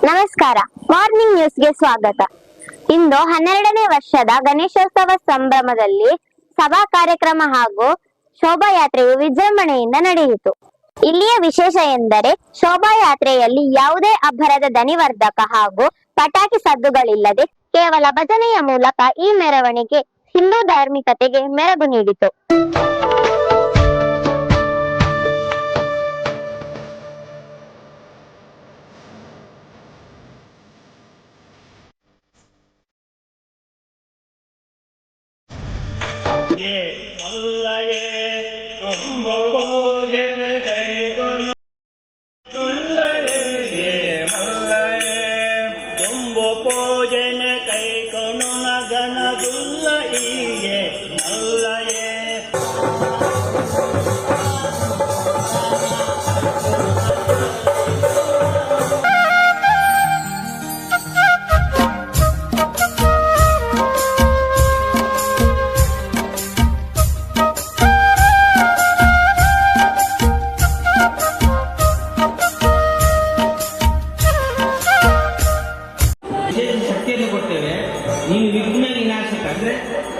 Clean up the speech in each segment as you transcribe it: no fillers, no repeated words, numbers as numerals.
ನಮಸ್ಕಾರ, ಮಾರ್ನಿಂಗ್ ನ್ಯೂಸ್ಗೆ ಸ್ವಾಗತ. ಇಂದು 12ನೇ ವರ್ಷದ ಗಣೇಶೋತ್ಸವ ಸಂಭ್ರಮದಲ್ಲಿ ಸಭಾ ಕಾರ್ಯಕ್ರಮ ಹಾಗೂ ಶೋಭಾಯಾತ್ರೆಯು ವಿಜೃಂಭಣೆಯಿಂದ ನಡೆಯಿತು. ಇಲ್ಲಿಯ ವಿಶೇಷ ಎಂದರೆ ಶೋಭಾಯಾತ್ರೆಯಲ್ಲಿ ಯಾವುದೇ ಅಬ್ಬರದ ಧ್ವನಿವರ್ಧಕ ಹಾಗೂ ಪಟಾಕಿ ಸದ್ದುಗಳಿಲ್ಲದೆ ಕೇವಲ ಭಜನೆಯ ಮೂಲಕ ಈ ಮೆರವಣಿಗೆ ಹಿಂದೂ ಧಾರ್ಮಿಕತೆಗೆ ಮೆರುಗು ನೀಡಿತು. ಭೋಜನ ಕೈಕೊಂಡು ಮಗನ ದುಲ್ಲಯಿಗೆ ಮಲ್ಲಯೇ ಶಕ್ತಿಯನ್ನು ಕೊಡ್ತೇವೆ. ನೀನು ವಿಘ್ನ ವಿನಾಶಕ ಅಂದ್ರೆ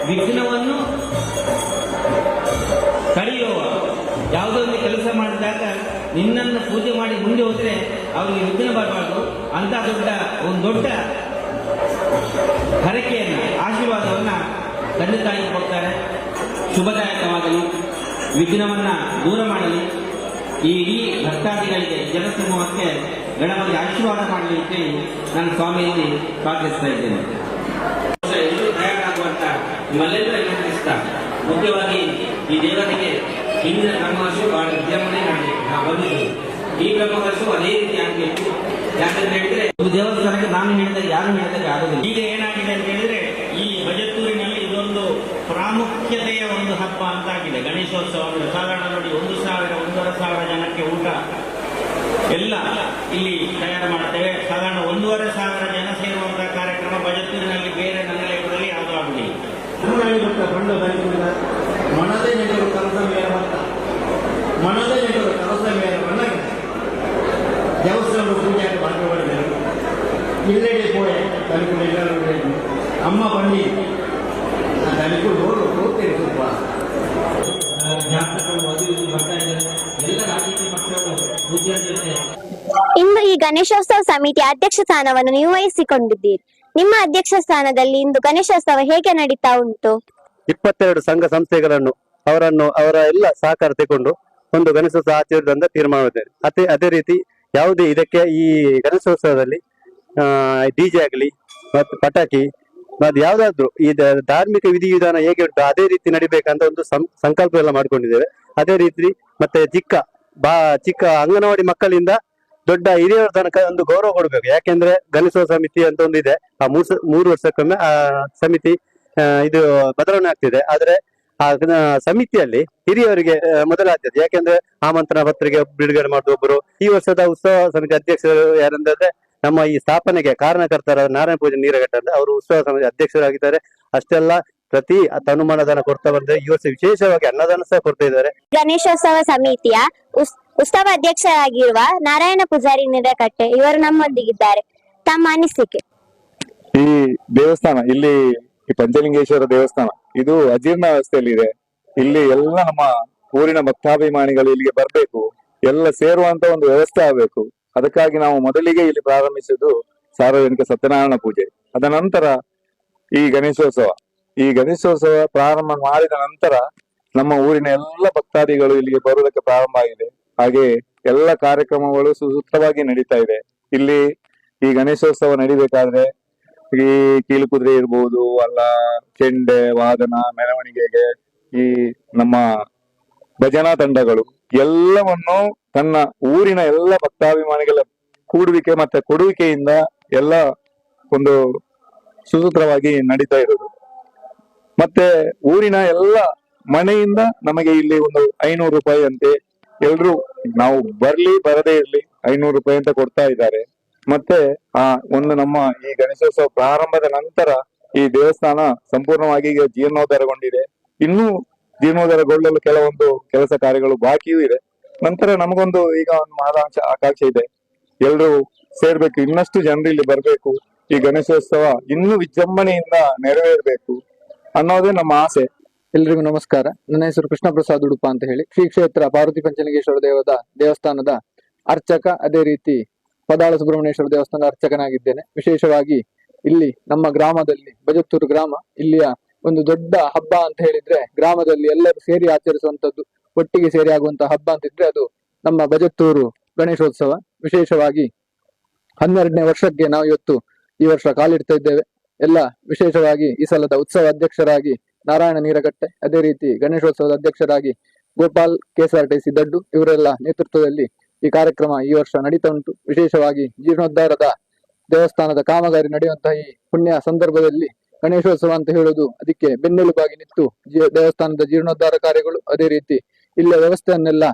ವಿಘ್ನವನ್ನು ಕಳೆಯುವ ಯಾವುದೋ ಒಂದು ಕೆಲಸ ಮಾಡಿದಾಗ ನಿನ್ನನ್ನು ಪೂಜೆ ಮಾಡಿ ಮುಂದೆ ಹೋದ್ರೆ ಅವರಿಗೆ ವಿಘ್ನ ಬರಬಾರ್ದು ಅಂತ ಒಂದು ದೊಡ್ಡ ಹರಕೆಯನ್ನ ಆಶೀರ್ವಾದವನ್ನ ತಂದೆ ತಾಯಿ ಕೊಡ್ತಾರೆ. ಶುಭದಾಯಕವಾಗಲಿ, ವಿಘ್ನವನ್ನ ದೂರ ಮಾಡಲಿ, ಈ ಇಡೀ ಭಕ್ತಾದಿಗಳಿಗೆ ಜನಸಮೂಹಕ್ಕೆ ಗಣಪತಿ ಆಶೀರ್ವಾದ ಮಾಡಲಿ ಅಂತ ನಾನು ಸ್ವಾಮಿಯಲ್ಲಿ ಪ್ರಾರ್ಥಿಸ್ತಾ ಇದ್ದೇನೆ. ಎಲ್ಲರೂ ತಯಾರಾಗುವಂತ ನಿಮ್ಮೆಲ್ಲರ ಇಷ್ಟ. ಮುಖ್ಯವಾಗಿ ಈ ದೇವರಿಗೆ ಹಿಂದಿನ ಬ್ರಹ್ಮವರ್ಷವು ಬಹಳ ವಿಜೃಂಭಣೆ ಬಂದಿದ್ದು, ಈ ಬ್ರಹ್ಮವರ್ಷವು ಅದೇ ರೀತಿ ಆಗಬೇಕು. ಯಾಕಂತ ಹೇಳಿದ್ರೆ ಒಂದು ದೇವಸ್ಥಾನಕ್ಕೆ ನಾನು ಹೇಳಿದಾಗ ಯಾರು ಹೇಳಿದಾಗ ಆಗುದಿಲ್ಲ. ಈಗ ಏನಾಗಿದೆ ಅಂತ ಹೇಳಿದ್ರೆ ಈ ಬಜತ್ತೂರಿನಲ್ಲಿ ಇದೊಂದು ಪ್ರಾಮುಖ್ಯತೆಯ ಒಂದು ಹಬ್ಬ ಅಂತ ಆಗಿದೆ. ಗಣೇಶೋತ್ಸವ ಸಾಧಾರಣ ನೋಡಿ 1,000-1,500 ಜನಕ್ಕೆ ಊಟ ಎಲ್ಲ ಇಲ್ಲಿ ತಯಾರು ಮಾಡುತ್ತೇವೆ. ಸಾಧಾರಣ 1,500 ಜನ ಸೇರುವಂತಹ ಕಾರ್ಯಕ್ರಮ ಬಜತ್ತೂರಿನಲ್ಲಿ ಬೇರೆ ನಗರಗಳಲ್ಲಿ ಯಾವುದೂ ಆಗುವುದಿಲ್ಲ. ಕಂಡು ಬರಿಸಿದ ಮನದೇ ನೆಟ್ಟರು ಕಲಸ ಮೇಲ ಮತ್ತ ಮನದೇ ನೆಟ್ಟರು ಕಲಸ ಮೇಲ ಮಣ್ಣಗೆ ದೇವಸ್ಥಾನ ಪೂಜೆಯಾಗಿ ಮಾಡಿಕೊಂಡಿದ್ದರು. ಇಲ್ಲೆಡೆ ಪೋಯೆ ತಲೆಗಳು ಎಲ್ಲರೂ ಅಮ್ಮ ಬನ್ನಿ ತಲೆಗಳು ನೋಡು ಹೋಗ್ತೇನೆ. ಸ್ವಲ್ಪ ಜಾತಕಗಳು ಮದುವೆ ಬರ್ತಾ ಇದ್ದಾರೆ. ಎಲ್ಲ ರಾಜಕೀಯ ಪಕ್ಷಗಳು ವಿದ್ಯಾರ್ಥಿ ಇಂದು ಈ ಗಣೇಶೋತ್ಸವ ಸಮಿತಿಯ ಅಧ್ಯಕ್ಷ ಸ್ಥಾನವನ್ನು ನೀವು ವಹಿಸಿಕೊಂಡಿದ್ದೀರಿ. ನಿಮ್ಮ ಅಧ್ಯಕ್ಷ ಸ್ಥಾನದಲ್ಲಿ ಇಂದು ಗಣೇಶೋತ್ಸವ ಹೇಗೆ ನಡೀತಾ ಉಂಟು? 22 ಸಂಘ ಸಂಸ್ಥೆಗಳನ್ನು ಅವರ ಎಲ್ಲ ಸಹಕಾರ ತಗೊಂಡು ಒಂದು ಗಣೇಶೋತ್ಸವ ಆಚರಿಸಿದ ತೀರ್ಮಾನ ಮಾಡಿದ್ದಾರೆ. ಅದೇ ರೀತಿ ಯಾವುದೇ ಇದಕ್ಕೆ ಈ ಗಣೇಶೋತ್ಸವದಲ್ಲಿ ಡಿಜೆ ಆಗಲಿ ಮತ್ತು ಪಟಾಕಿ ಮತ್ತು ಯಾವ್ದಾದ್ರು ಈ ಧಾರ್ಮಿಕ ವಿಧಿವಿಧಾನ ಹೇಗೆ ಉಂಟು ಅದೇ ರೀತಿ ನಡಿಬೇಕಂತ ಒಂದು ಸಂಕಲ್ಪ ಎಲ್ಲ ಮಾಡ್ಕೊಂಡಿದ್ದೇವೆ. ಅದೇ ರೀತಿ ಮತ್ತೆ ಚಿಕ್ಕ ಅಂಗನವಾಡಿ ಮಕ್ಕಳಿಂದ ದೊಡ್ಡ ಹಿರಿಯರ ತನಕ ಒಂದು ಗೌರವ ಕೊಡ್ಬೇಕು. ಯಾಕೆಂದ್ರೆ ಗಣೇಶೋತ್ಸವ ಸಮಿತಿ ಅಂತ ಒಂದು ಇದೆ. ಆ 3 ವರ್ಷಕ್ಕೊಮ್ಮೆ ಆ ಸಮಿತಿ ಇದು ಬದಲಾವಣೆ ಆಗ್ತಿದೆ. ಆದ್ರೆ ಆ ಸಮಿತಿಯಲ್ಲಿ ಹಿರಿಯವರಿಗೆ ಮೊದಲ ಆದ್ಯತೆ. ಯಾಕೆಂದ್ರೆ ಆಮಂತ್ರಣ ಪತ್ರಿಕೆ ಬಿಡುಗಡೆ ಮಾಡುವ ಒಬ್ಬರು ಈ ವರ್ಷದ ಉತ್ಸವ ಸಮಿತಿ ಅಧ್ಯಕ್ಷರು ಯಾರಂದ್ರೆ ನಮ್ಮ ಈ ಸ್ಥಾಪನೆಗೆ ಕಾರಣಕರ್ತರ ನಾರಾಯಣ ಪೂಜೆ ನೀರಘಟ್ಟ ಅಂದ್ರೆ ಅವರು ಉತ್ಸವ ಸಮಿತಿ ಅಧ್ಯಕ್ಷರಾಗಿದ್ದಾರೆ. ಅಷ್ಟೆಲ್ಲ ಪ್ರತಿ ತನುಮಾನದಾನ ಕೊಡ್ತಾ ಬಂದ್ರೆ ಈ ವರ್ಷ ವಿಶೇಷವಾಗಿ ಅನ್ನದಾನ ಸಹ ಕೊಡ್ತಾ ಇದ್ದಾರೆ. ಗಣೇಶೋತ್ಸವ ಸಮಿತಿಯ ಉತ್ಸವ ಅಧ್ಯಕ್ಷರಾಗಿರುವ ನಾರಾಯಣ ಪೂಜಾರಿ ನೀರಕಟ್ಟೆ ಇವರು ನಮ್ಮೊಂದಿಗಿದ್ದಾರೆ. ತಮ್ಮ ಅನಿಸಿಕೆ? ಈ ದೇವಸ್ಥಾನ ಇಲ್ಲಿ ಈ ಪಂಚಲಿಂಗೇಶ್ವರ ದೇವಸ್ಥಾನ ಇದು ಅಜೀರ್ಣ ಅವಸ್ಥೆಯಲ್ಲಿ ಇದೆ. ಇಲ್ಲಿ ಎಲ್ಲ ನಮ್ಮ ಊರಿನ ಭಕ್ತಾಭಿಮಾನಿಗಳು ಇಲ್ಲಿಗೆ ಬರ್ಬೇಕು, ಎಲ್ಲ ಸೇರುವಂತ ಒಂದು ವ್ಯವಸ್ಥೆ ಆಗ್ಬೇಕು. ಅದಕ್ಕಾಗಿ ನಾವು ಮೊದಲಿಗೆ ಇಲ್ಲಿ ಪ್ರಾರಂಭಿಸಿದ್ದು ಸಾರ್ವಜನಿಕ ಸತ್ಯನಾರಾಯಣ ಪೂಜೆ. ಅದ ನಂತರ ಈ ಗಣೇಶೋತ್ಸವ ಪ್ರಾರಂಭ ಮಾಡಿದ ನಂತರ ನಮ್ಮ ಊರಿನ ಎಲ್ಲ ಭಕ್ತಾದಿಗಳು ಇಲ್ಲಿಗೆ ಬರುವುದಕ್ಕೆ ಪ್ರಾರಂಭ ಆಗಿದೆ. ಹಾಗೆ ಎಲ್ಲ ಕಾರ್ಯಕ್ರಮಗಳು ಸುಸೂತ್ರವಾಗಿ ನಡೀತಾ ಇದೆ. ಇಲ್ಲಿ ಈ ಗಣೇಶೋತ್ಸವ ನಡಿಬೇಕಾದ್ರೆ ಈ ಕೀಲುಕುದುರೆ ಇರ್ಬೋದು, ಅಲ್ಲ ಚೆಂಡೆ ವಾದನ ಮೆರವಣಿಗೆಗೆ ಈ ನಮ್ಮ ಭಜನಾ ತಂಡಗಳು ಎಲ್ಲವನ್ನು ತನ್ನ ಊರಿನ ಎಲ್ಲ ಭಕ್ತಾಭಿಮಾನಿಗಳ ಕೂಡುವಿಕೆ ಮತ್ತೆ ಕೊಡುವಿಕೆಯಿಂದ ಎಲ್ಲ ಒಂದು ಸುಸೂತ್ರವಾಗಿ ನಡೀತಾ ಇರೋದು. ಮತ್ತೆ ಊರಿನ ಎಲ್ಲ ಮನೆಯಿಂದ ನಮಗೆ ಇಲ್ಲಿ ಒಂದು 500 ರೂಪಾಯಿ ಅಂತೆ ಎಲ್ರು ನಾವು ಬರದೇ ಇರ್ಲಿ 500 ರೂಪಾಯಿ ಅಂತ ಕೊಡ್ತಾ ಇದ್ದಾರೆ. ಮತ್ತೆ ಒಂದು ನಮ್ಮ ಈ ಗಣೇಶೋತ್ಸವ ಪ್ರಾರಂಭದ ನಂತರ ಈ ದೇವಸ್ಥಾನ ಸಂಪೂರ್ಣವಾಗಿ ಈಗ ಜೀರ್ಣೋದ್ಧಾರಗೊಂಡಿದೆ. ಇನ್ನೂ ಜೀರ್ಣೋದ್ಧಾರಗೊಳ್ಳಲು ಕೆಲವೊಂದು ಕೆಲಸ ಕಾರ್ಯಗಳು ಬಾಕಿಯೂ ಇದೆ. ನಂತರ ನಮಗೊಂದು ಈಗ ಒಂದು ಆಕಾಂಕ್ಷೆ ಇದೆ. ಎಲ್ರು ಸೇರ್ಬೇಕು, ಇನ್ನಷ್ಟು ಜನರು ಇಲ್ಲಿ ಬರ್ಬೇಕು, ಈ ಗಣೇಶೋತ್ಸವ ಇನ್ನೂ ವಿಜೃಂಭಣೆಯಿಂದ ನೆರವೇರ್ಬೇಕು ಅನ್ನೋದೇ ನಮ್ಮ ಆಸೆ. ಎಲ್ರಿಗೂ ನಮಸ್ಕಾರ. ನನ್ನ ಹೆಸರು ಕೃಷ್ಣ ಪ್ರಸಾದ್ ಉಡುಪ ಅಂತ ಹೇಳಿ ಶ್ರೀ ಕ್ಷೇತ್ರ ಪಾರ್ವತಿ ಪಂಚಲಿಂಗೇಶ್ವರ ದೇವಸ್ಥಾನದ ಅರ್ಚಕ, ಅದೇ ರೀತಿ ಪದಾಳ ಸುಬ್ರಹ್ಮಣ್ಯೇಶ್ವರ ದೇವಸ್ಥಾನದ ಅರ್ಚಕನಾಗಿದ್ದೇನೆ. ವಿಶೇಷವಾಗಿ ಇಲ್ಲಿ ನಮ್ಮ ಗ್ರಾಮದಲ್ಲಿ ಬಜತ್ತೂರು ಗ್ರಾಮ, ಇಲ್ಲಿಯ ಒಂದು ದೊಡ್ಡ ಹಬ್ಬ ಅಂತ ಹೇಳಿದ್ರೆ ಗ್ರಾಮದಲ್ಲಿ ಎಲ್ಲರೂ ಸೇರಿ ಆಚರಿಸುವಂತದ್ದು, ಒಟ್ಟಿಗೆ ಸೇರಿ ಆಗುವಂತಹ ಹಬ್ಬ ಅಂತಿದ್ರೆ ಅದು ನಮ್ಮ ಬಜತ್ತೂರು ಗಣೇಶೋತ್ಸವ. ವಿಶೇಷವಾಗಿ 12ನೇ ವರ್ಷಕ್ಕೆ ನಾವು ಇವತ್ತು ಈ ವರ್ಷ ಕಾಲಿಡ್ತಾ ಇದ್ದೇವೆ. ಎಲ್ಲ ವಿಶೇಷವಾಗಿ ಈ ಸಲದ ಉತ್ಸವ ಅಧ್ಯಕ್ಷರಾಗಿ ನಾರಾಯಣ ನೀರಗಟ್ಟೆ, ಅದೇ ರೀತಿ ಗಣೇಶೋತ್ಸವದ ಅಧ್ಯಕ್ಷರಾಗಿ ಗೋಪಾಲ್ KSRTC ದಡ್ಡು, ಇವರೆಲ್ಲ ನೇತೃತ್ವದಲ್ಲಿ ಈ ಕಾರ್ಯಕ್ರಮ ಈ ವರ್ಷ ನಡೀತಾ ಉಂಟು. ವಿಶೇಷವಾಗಿ ಜೀರ್ಣೋದ್ಧಾರದ ದೇವಸ್ಥಾನದ ಕಾಮಗಾರಿ ನಡೆಯುವಂತಹ ಈ ಪುಣ್ಯ ಸಂದರ್ಭದಲ್ಲಿ ಗಣೇಶೋತ್ಸವ ಅಂತ ಹೇಳುವುದು ಅದಕ್ಕೆ ಬೆನ್ನೆಲುಬಾಗಿ ನಿಂತು ದೇವಸ್ಥಾನದ ಜೀರ್ಣೋದ್ಧಾರ ಕಾರ್ಯಗಳು, ಅದೇ ರೀತಿ ಇಲ್ಲಿಯ ವ್ಯವಸ್ಥೆಯನ್ನೆಲ್ಲ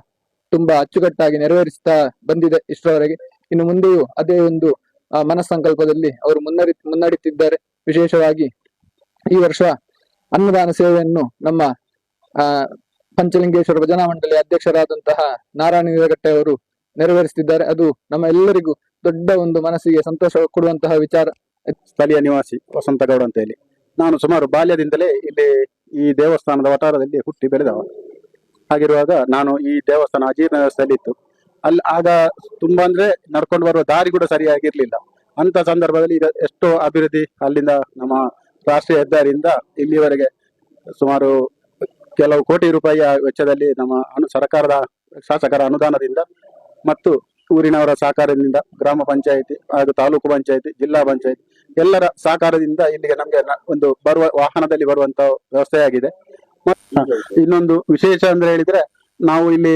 ತುಂಬಾ ಅಚ್ಚುಕಟ್ಟಾಗಿ ನೆರವೇರಿಸ್ತಾ ಬಂದಿದೆ ಇಷ್ಟರವರೆಗೆ. ಇನ್ನು ಮುಂದೆಯೂ ಅದೇ ಒಂದು ಮನಸ್ಸಂಕಲ್ಪದಲ್ಲಿ ಅವರು ಮುನ್ನಡೆತಿದ್ದಾರೆ. ವಿಶೇಷವಾಗಿ ಈ ವರ್ಷ ಅನ್ನದಾನ ಸೇವೆಯನ್ನು ನಮ್ಮ ಪಂಚಲಿಂಗೇಶ್ವರ ಭಜನಾ ಮಂಡಳಿ ಅಧ್ಯಕ್ಷರಾದಂತಹ ನಾರಾಯಣ ನೀರಗಟ್ಟೆ ಅವರು ನೆರವೇರಿಸುತ್ತಿದ್ದಾರೆ. ಅದು ನಮ್ಮ ಎಲ್ಲರಿಗೂ ದೊಡ್ಡ ಒಂದು ಮನಸ್ಸಿಗೆ ಸಂತೋಷ ಕೊಡುವಂತಹ ವಿಚಾರ. ಸ್ಥಳೀಯ ನಿವಾಸಿ ವಸಂತಗೌಡ ಅಂತ ಹೇಳಿ. ನಾನು ಸುಮಾರು ಬಾಲ್ಯದಿಂದಲೇ ಇಲ್ಲಿ ಈ ದೇವಸ್ಥಾನದ ವಠಾರದಲ್ಲಿ ಹುಟ್ಟಿ ಬೆಳೆದವ. ಹಾಗಿರುವಾಗ ನಾನು ಈ ದೇವಸ್ಥಾನ ಅಜೀರ್ಣ ವ್ಯವಸ್ಥೆಯಲ್ಲಿ ಇತ್ತು. ಅಲ್ಲಿ ಆಗ ತುಂಬಾ ಅಂದ್ರೆ ನಡ್ಕೊಂಡು ಬರುವ ದಾರಿ ಕೂಡ ಸರಿಯಾಗಿರ್ಲಿಲ್ಲ. ಅಂತ ಸಂದರ್ಭದಲ್ಲಿ ಈಗ ಎಷ್ಟೋ ಅಭಿವೃದ್ಧಿ, ಅಲ್ಲಿಂದ ನಮ್ಮ ರಾಷ್ಟ್ರೀಯ ಹೆದ್ದಾರಿಯಿಂದ ಇಲ್ಲಿವರೆಗೆ ಸುಮಾರು ಕೆಲವು ಕೋಟಿ ರೂಪಾಯಿಯ ವೆಚ್ಚದಲ್ಲಿ ನಮ್ಮ ಸರ್ಕಾರದ ಶಾಸಕರ ಅನುದಾನದಿಂದ ಮತ್ತು ಊರಿನವರ ಸಹಕಾರದಿಂದ ಗ್ರಾಮ ಪಂಚಾಯಿತಿ ಹಾಗೂ ತಾಲೂಕು ಪಂಚಾಯಿತಿ, ಜಿಲ್ಲಾ ಪಂಚಾಯಿತಿ ಎಲ್ಲರ ಸಹಕಾರದಿಂದ ಇಲ್ಲಿಗೆ ನಮ್ಗೆ ಒಂದು ಬರುವ ವಾಹನದಲ್ಲಿ ಬರುವಂತ ವ್ಯವಸ್ಥೆಯಾಗಿದೆ. ಇನ್ನೊಂದು ವಿಶೇಷ ಅಂದ್ರೆ ಹೇಳಿದ್ರೆ, ನಾವು ಇಲ್ಲಿ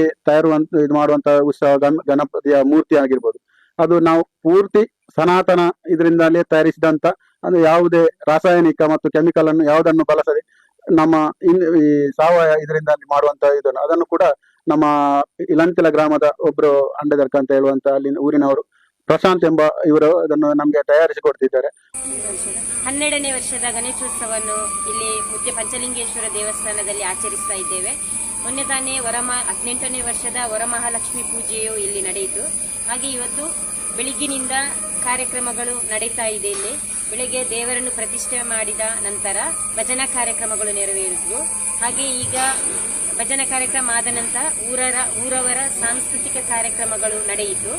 ಇದು ಮಾಡುವಂತ ಉತ್ಸವ ಗಣಪತಿಯ ಮೂರ್ತಿ ಆಗಿರ್ಬೋದು, ಅದು ನಾವು ಪೂರ್ತಿ ಸನಾತನ ಇದರಿಂದಲೇ ತಯಾರಿಸಿದಂತ, ಅಂದ್ರೆ ಯಾವುದೇ ರಾಸಾಯನಿಕ ಮತ್ತು ಕೆಮಿಕಲ್ ಅನ್ನು ಯಾವುದನ್ನು ಬಳಸದೆ ನಮ್ಮ ಈ ಸಾವಯವ ಇದರಿಂದ ಮಾಡುವಂತ ಇದನ್ನು ಅದನ್ನು ಕೂಡ ನಮ್ಮ ಇಲಂತಿಲ ಗ್ರಾಮದ ಒಬ್ರು ಅಂಡದರ್ಕ ಅಂತ ಹೇಳುವಂತ ಅಲ್ಲಿ ಊರಿನವರು ಪ್ರಶಾಂತ್ ಎಂಬ ಇವರು ಅದನ್ನು ನಮ್ಗೆ ತಯಾರಿಸಿ ಕೊಡ್ತಿದ್ದಾರೆ. 12ನೇ ವರ್ಷದ ಗಣೇಶೋತ್ಸವವನ್ನು ಇಲ್ಲಿ ಮುಖ್ಯ ಪಂಚಲಿಂಗೇಶ್ವರ ದೇವಸ್ಥಾನದಲ್ಲಿ ಆಚರಿಸ್ತಾ ಇದ್ದೇವೆ. ಮೊನ್ನೆ ತಾನೇ 18ನೇ ವರ್ಷದ ವರಮಹಾಲಕ್ಷ್ಮಿ ಪೂಜೆಯು ಇಲ್ಲಿ ನಡೆಯಿತು. ಹಾಗೆ ಇವತ್ತು ಬೆಳಿಗ್ಗಿನಿಂದ ಕಾರ್ಯಕ್ರಮಗಳು ನಡೀತಾ ಇದೆ. ಇಲ್ಲಿ ಬೆಳಿಗ್ಗೆ ದೇವರನ್ನು ಪ್ರತಿಷ್ಠೆ ಮಾಡಿದ ನಂತರ ಭಜನಾ ಕಾರ್ಯಕ್ರಮಗಳು ನೆರವೇರಿದ್ವು. ಹಾಗೆ ಈಗ ಭಜನಾ ಕಾರ್ಯಕ್ರಮ ಆದ ನಂತರ ಊರವರ ಸಾಂಸ್ಕೃತಿಕ ಕಾರ್ಯಕ್ರಮಗಳು ನಡೆಯಿತು.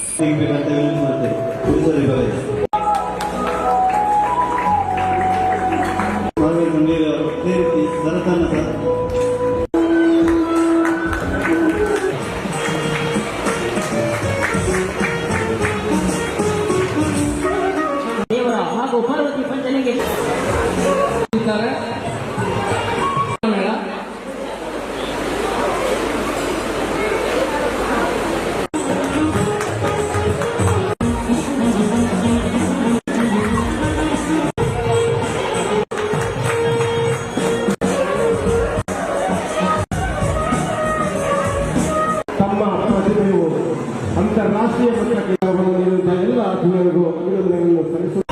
ದೇವರ ಹಾಗೂ ಪಾರ್ವತಿ ಪಂಚಲಿಂಗೇಶ್ವರ ತಮ್ಮ ಪ್ರತಿಭೆಯು ಅಂತಾರಾಷ್ಟ್ರೀಯ ಮಟ್ಟಕ್ಕೆ ನೀಡುವಂತಹ ಎಲ್ಲ ಆತ್ಮೀಯರಿಗೂ ಅಭಿನಂದನೆಗಳನ್ನು ಸಲ್ಲಿಸುತ್ತಾರೆ.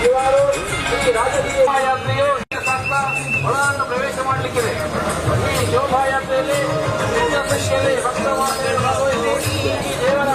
ಇವರು ಈ ರಾಜಕೀಯ ಯಾತ್ರೆಯು ಒಳವನ್ನು ಪ್ರವೇಶ ಮಾಡಲಿಕ್ಕಿದೆ. ಈ ಶೋಭಾಯಾತ್ರೆಯಲ್ಲಿ ಹೆಚ್ಚಿನ ಸಂಖ್ಯೆಯಲ್ಲಿ ಭಕ್ತವಾಸಿಗಳು ಭಾಗವಹಿಸಿ ಈ ದೇವರ